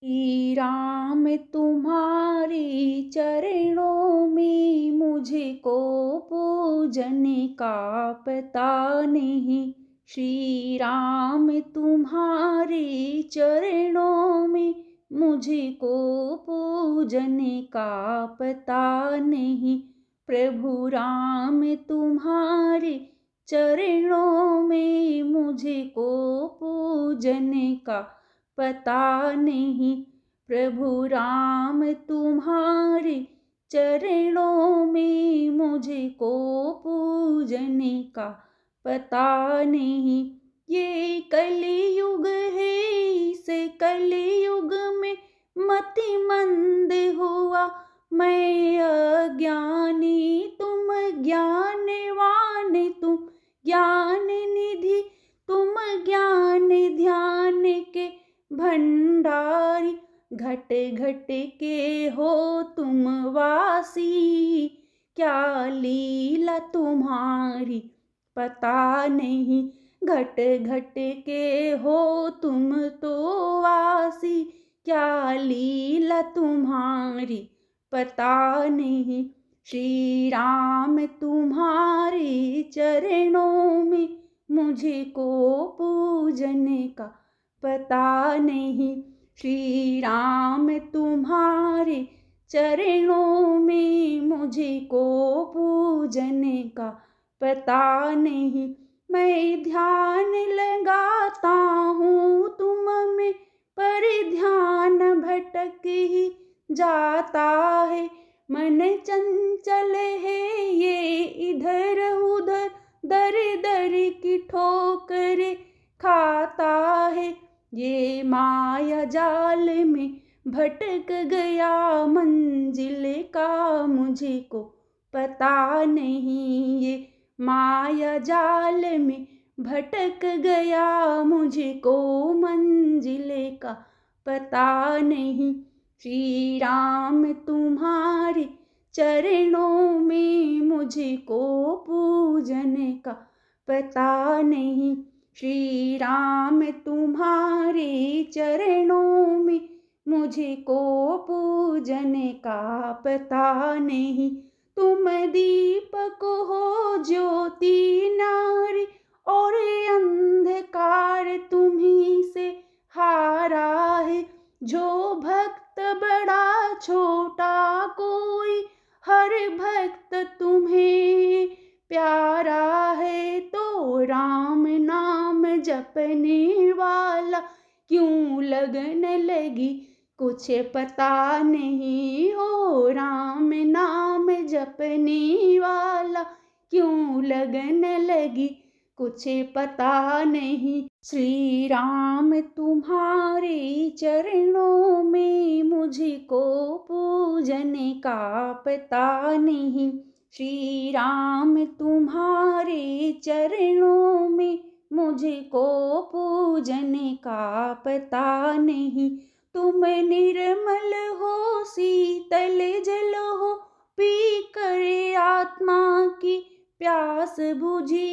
श्री राम तुम्हारे चरणों में मुझको पूजन का पता नहीं। श्री राम तुम्हारे चरणों में मुझको पूजन का पता नहीं। प्रभु राम तुम्हारे चरणों में मुझको पूजन का पता नहीं। प्रभु राम तुम्हारे चरणों में मुझको पूजन का पता नहीं। ये कलयुग है, इस कलयुग में मति मंद हुआ मैं अज्ञानी। तुम ज्ञानवान, तुम ज्ञान निधि, तुम ज्ञान ध्यान के भंडारी। घट घट के हो तुम वासी, क्या लीला तुम्हारी पता नहीं। घट घट के हो तुम तो वासी, क्या लीला तुम्हारी पता नहीं। श्री राम तुम्हारे चरणों में मुझको पूजन का पता नहीं। श्री राम तुम्हारे चरणों में मुझको पूजन का पता नहीं। मैं ध्यान लगाता हूँ तुम में, पर ध्यान भटक ही जाता है। मन चंचल है ये इधर उधर, दर दर की ठोकर खाता है। ये माया जाल में भटक गया, मंजिल का मुझको पता नहीं। ये माया जाल में भटक गया, मुझको मंजिल का पता नहीं। श्री राम तुम्हारे चरणों में मुझको पूजन का पता नहीं। श्री राम तुम्हारे चरणों में मुझको पूजन का पता नहीं। तुम दीपक हो ज्योति नारी, और अंधकार तुम्ही से हारा है। जो भक्त बड़ा छोटा कोई, हर भक्त तुम्हें प्यारा है। तो राम नाम जपने वाला क्यों लगन लगी कुछ पता नहीं। हो राम नाम जपने वाला क्यों लगन लगी कुछ पता नहीं। श्री राम तुम्हारे चरणों में मुझको पूजन का पता नहीं। श्री राम तुम्हारे चरणों में मुझको पूजन का पता नहीं। तुम निर्मल हो, शीतल जल हो, पी कर आत्मा की प्यास बुझी।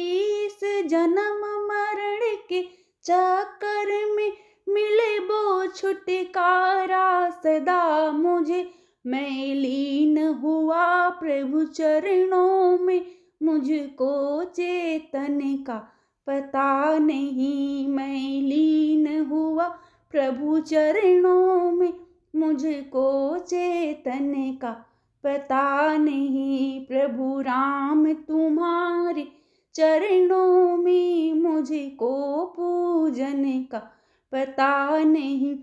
इस जन्म मरण के चक्कर में मिले वो छुटकारा सदा मुझे। मैं लीन हुआ प्रभु चरणों में, मुझको चेतन का पता नहीं। मैं लीन हुआ प्रभु चरणों में, मुझको चेतन का पता नहीं। प्रभु राम तुम्हारे चरणों में मुझको पूजन का पता नहीं।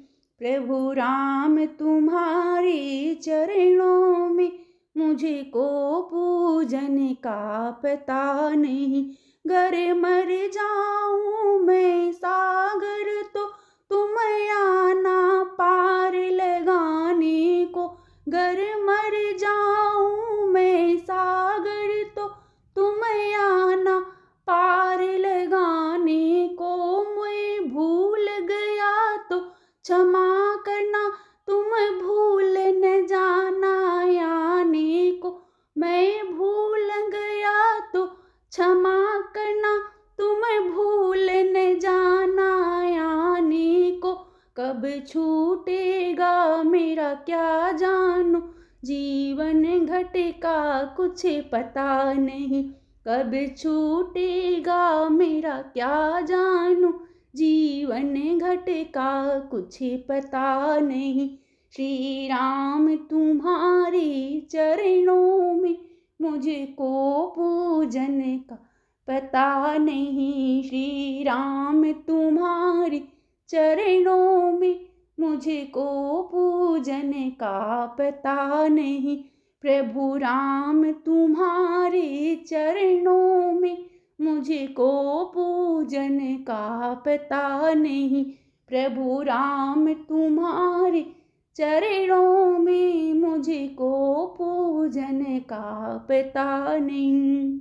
प्रभु राम तुम्हारे चरणों में मुझको पूजन का पता नहीं। गर मर जाऊं मैं सागर, तो तुम आना पार लगाने को। गर मर जाऊं मैं सागर, तो तुम आना पार लगाने को। मैं भूल गया तो क्षमा करना, तुम भूल न जाना आने को। मैं भूल गया तो क्षमा करना, तुम भूल न जाना आने को। कब छूटेगा छूटेगा मेरा क्या जानो, जीवन घटेगा कुछ पता नहीं, कब छूटेगा मेरा क्या जानो, जीवन घटेगा कुछ पता नहीं। श्री राम तुम्हारे चरणों में मुझको पूजन का पता नहीं, श्री राम तुम्हारे चरणों में मुझको पूजन का पता नहीं। प्रभु राम तुम्हारे चरणों में मुझको पूजन का पता नहीं, प्रभु राम तुम्हारे चरणों में मुझको पूजन का पता नहीं।